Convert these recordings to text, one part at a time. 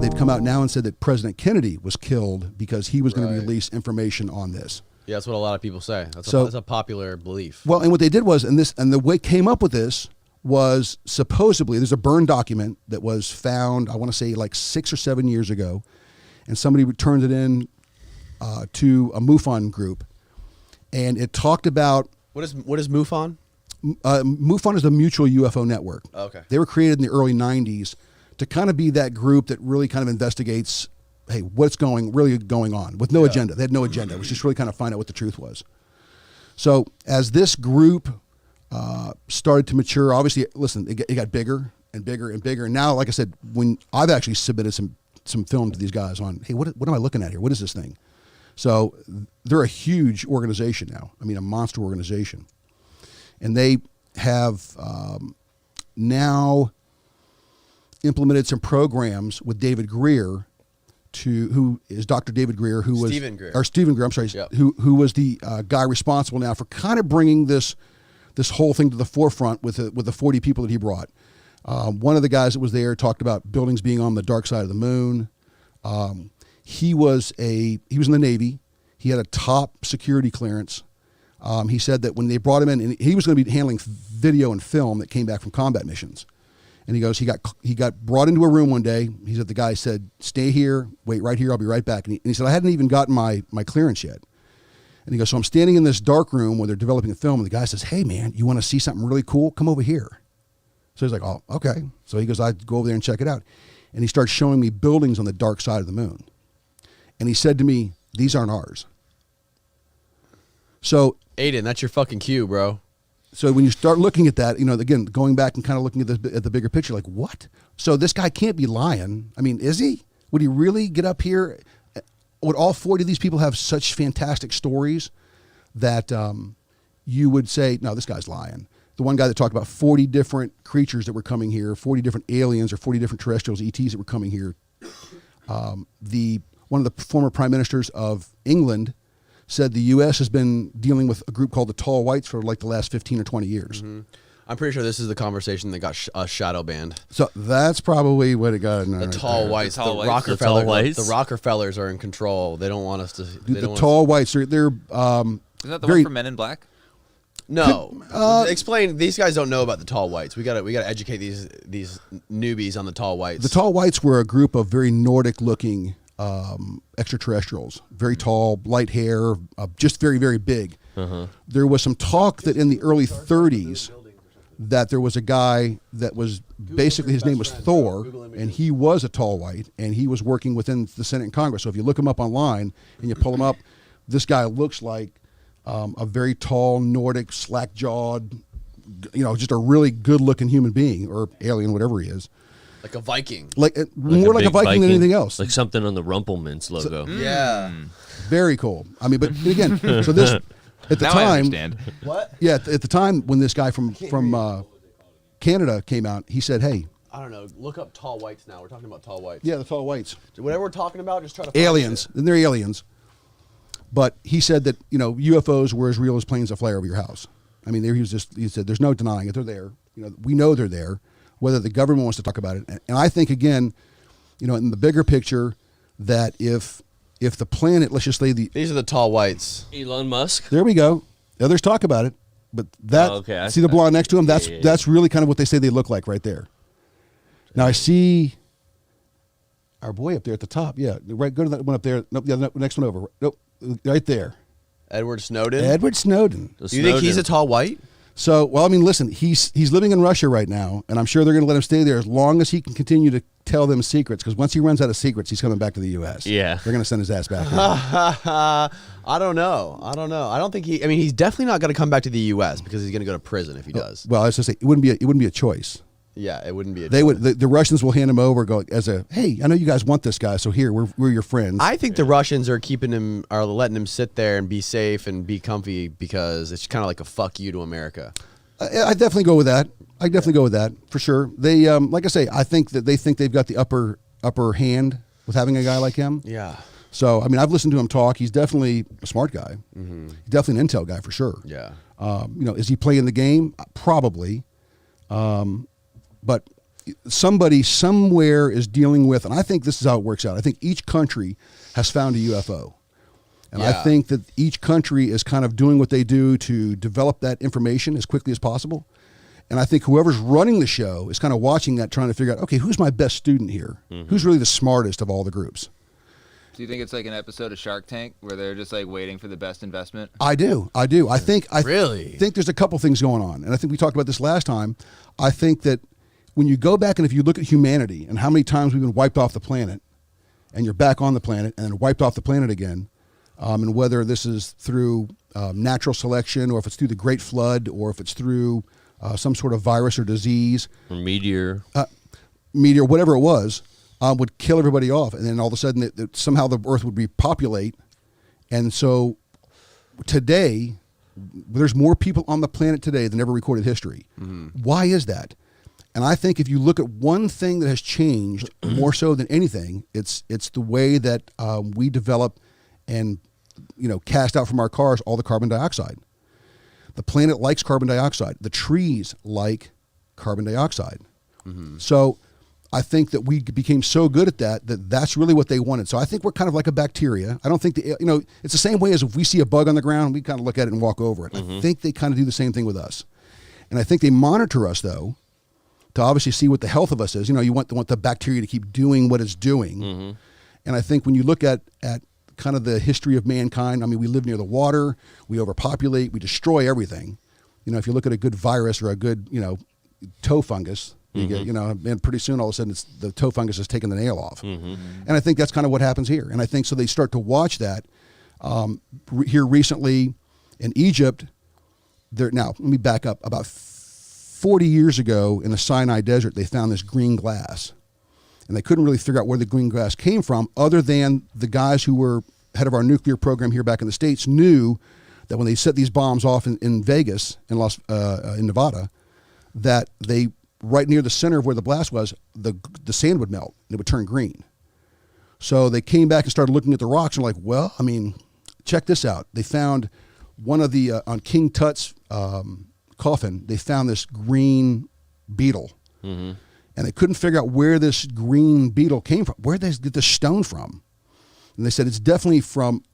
they've come out now and said that President Kennedy was killed because he was going to release information on this. Yeah, that's what a lot of people say. That's a popular belief. Well, and what they did was, and the way it came up with this was supposedly there's a burn document that was found, I want to say like 6 or 7 years ago, and somebody turned it in to a MUFON group, and it talked about what is MUFON? MUFON is the Mutual UFO Network. Oh, okay. They were created in the early 90s to kind of be that group that really kind of investigates, hey, what's really going on with no agenda. They had no agenda. It was just really kind of find out what the truth was. So as this group started to mature, obviously, listen, it got bigger and bigger and bigger. And now, like I said, when I've actually submitted some film to these guys on, hey, what am I looking at here? What is this thing? So they're a huge organization now. I mean, a monster organization. And they have now implemented some programs with David Greer, who is Dr. David Greer, Stephen Greer, I'm sorry, who was the guy responsible now for kind of bringing this whole thing to the forefront with the 40 people that he brought. One of the guys that was there talked about buildings being on the dark side of the moon. He was in the Navy. He had a top security clearance. He said that when they brought him in, and he was going to be handling video and film that came back from combat missions. And he goes, he got brought into a room one day. He said, the guy said, stay here, wait right here, I'll be right back. And he said, I hadn't even gotten my clearance yet. And he goes, so I'm standing in this dark room where they're developing a film, and the guy says, hey man, you want to see something really cool? Come over here. So he's like, oh, okay. So he goes, I'd go over there and check it out. And he starts showing me buildings on the dark side of the moon. And he said to me, these aren't ours. So Aiden, that's your fucking cue, bro. So when you start looking at that, again, going back and kind of looking at the bigger picture, like what? So this guy can't be lying. I mean, is he? Would he really get up here? Would all 40 of these people have such fantastic stories that you would say, no, this guy's lying? The one guy that talked about 40 different creatures that were coming here, 40 different aliens or 40 different terrestrials, ETs that were coming here. One of the former prime ministers of England said the U.S. has been dealing with a group called the Tall Whites for like the last 15 or 20 years. Mm-hmm. I'm pretty sure this is the conversation that got shadow banned. So that's probably what it got. The Tall Whites, the Rockefellers are in control. They don't want us to. The Tall Whites, they're. Is that the one for Men in Black? No. Explain. These guys don't know about the Tall Whites. We gotta educate these newbies on the Tall Whites. The Tall Whites were a group of very Nordic-looking extraterrestrials, very tall, light hair, just very, very big. There was some talk that in the early 30s that there was a guy that was basically, his name was Thor, and he was a Tall White, and he was working within the Senate and Congress. So if you look him up online and you pull him up, this guy looks like a very tall, Nordic, slack-jawed, just a really good-looking human being, or alien, whatever he is. Like a Viking. More like a Viking than anything else. Like something on the Rumpelmans logo. Yeah. Very cool. I mean, but again, so this, at the now time. I understand. What? Yeah, at the time when this guy from Canada came out, he said, hey. I don't know. Look up Tall Whites now. We're talking about Tall Whites. Yeah, the Tall Whites. Whatever we're talking about, just try to find aliens. And they're aliens. But he said that, UFOs were as real as planes that fly over your house. I mean, he said, there's no denying it. They're there. We know they're there, whether the government wants to talk about it. And I think, again, in the bigger picture, that if the planet, let's just say these are the Tall Whites. Elon Musk. There we go. Others talk about it, but that, see the blonde next to him? That's really kind of what they say they look like right there. Now I see our boy up there at the top. Yeah, right. Go to that one up there. Nope, the next one over. Nope, right there. Edward Snowden. Edward Snowden. Do you think he's a Tall White? So, well, I mean, listen, he's living in Russia right now, and I'm sure they're going to let him stay there as long as he can continue to tell them secrets, because once he runs out of secrets, he's coming back to the U.S. Yeah. They're going to send his ass back. I don't know. I don't think he's definitely not going to come back to the U.S. because he's going to go to prison if he does. Well, I was going to say, it wouldn't be a choice. Yeah, it wouldn't be a choice. Would. The Russians will hand him over, hey, I know you guys want this guy, so here, we're your friends. I think the Russians are letting him sit there and be safe and be comfy because it's kind of like a fuck you to America. I definitely go with that. For sure. They, like I say, I think that they think they've got the upper hand with having a guy like him. Yeah. So, I mean, I've listened to him talk. He's definitely a smart guy. Mm-hmm. He's definitely an intel guy for sure. Yeah. Is he playing the game? Probably. But somebody somewhere is dealing with, and I think this is how it works out. I think each country has found a UFO. And I think that each country is kind of doing what they do to develop that information as quickly as possible. And I think whoever's running the show is kind of watching that, trying to figure out, okay, who's my best student here? Who's really the smartest of all the groups? Do you think it's like an episode of Shark Tank where they're just like waiting for the best investment? I do. I think there's a couple things going on. And I think we talked about this last time. I think that when you go back and if you look at humanity and how many times we've been wiped off the planet, and you're back on the planet and then wiped off the planet again, and whether this is through natural selection or if it's through the Great Flood or if it's through some sort of virus or disease. Or meteor, whatever it was, would kill everybody off. And then all of a sudden, somehow the Earth would repopulate. And so today, there's more people on the planet today than ever recorded history. Why is that? And I think if you look at one thing that has changed more so than anything, it's the way that we develop and cast out from our cars all the carbon dioxide. The planet likes carbon dioxide. The trees like carbon dioxide. So I think that we became so good at that's really what they wanted. So I think we're kind of like a bacteria. I don't think it's the same way as if we see a bug on the ground, we kind of look at it and walk over it. I think they kind of do the same thing with us. And I think they monitor us though, to obviously see what the health of us is. You want the bacteria to keep doing what it's doing. And I think when you look at kind of the history of mankind, I mean, we live near the water, we overpopulate, we destroy everything. If you look at a good virus or a good, toe fungus, you get, and pretty soon all of a sudden the toe fungus has taken the nail off. And I think that's kind of what happens here. And I think so they start to watch that here recently in Egypt. Now, let me back up. About 40 years ago in the Sinai Desert, they found this green glass. And they couldn't really figure out where the green glass came from other than the guys who were head of our nuclear program here back in the States knew that when they set these bombs off in Vegas, in Nevada, that they, right near the center of where the blast was, the sand would melt and it would turn green. So they came back and started looking at the rocks and were like, well, I mean, check this out. They found one of the, on King Tut's coffin, they found this green beetle. And they couldn't figure out where this green beetle came from. Where did they get this stone from? And they said it's definitely from,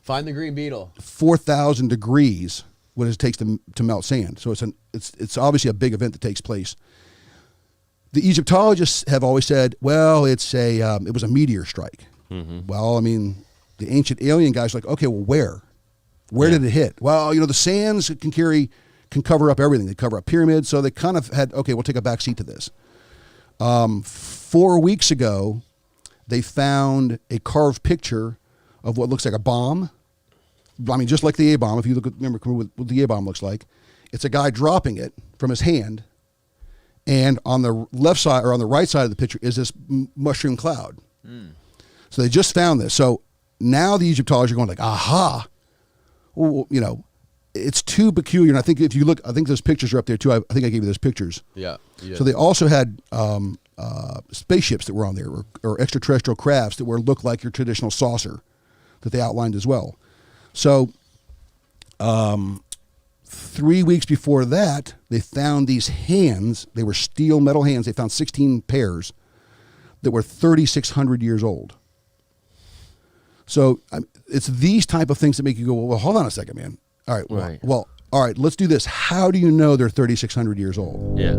find the green beetle. 4,000 degrees, what it takes to melt sand. So it's obviously a big event that takes place. The Egyptologists have always said, well, it was a meteor strike. Well, I mean, the ancient alien guys are like, okay, well, where? Where did it hit? Well, the sands can cover up everything. They cover up pyramids. So they kind of had, okay, we'll take a back seat to this. 4 weeks ago, they found a carved picture of what looks like a bomb. I mean, just like the A-bomb. If you remember what the A-bomb looks like, it's a guy dropping it from his hand, and on the left side or on the right side of the picture is this mushroom cloud. So they just found this. So now the Egyptologists are going like, aha, well, it's too peculiar. And I think if you look, I think those pictures are up there too. I think I gave you those pictures. Yeah. So they also had spaceships that were on there, or extraterrestrial crafts that looked like your traditional saucer that they outlined as well. So 3 weeks before that, they found these hands. They were metal hands. They found 16 pairs that were 3,600 years old. So it's these type of things that make you go, well, hold on a second, man. All right. Well, all right, let's do this. How do you know they're 3,600 years old? Yeah.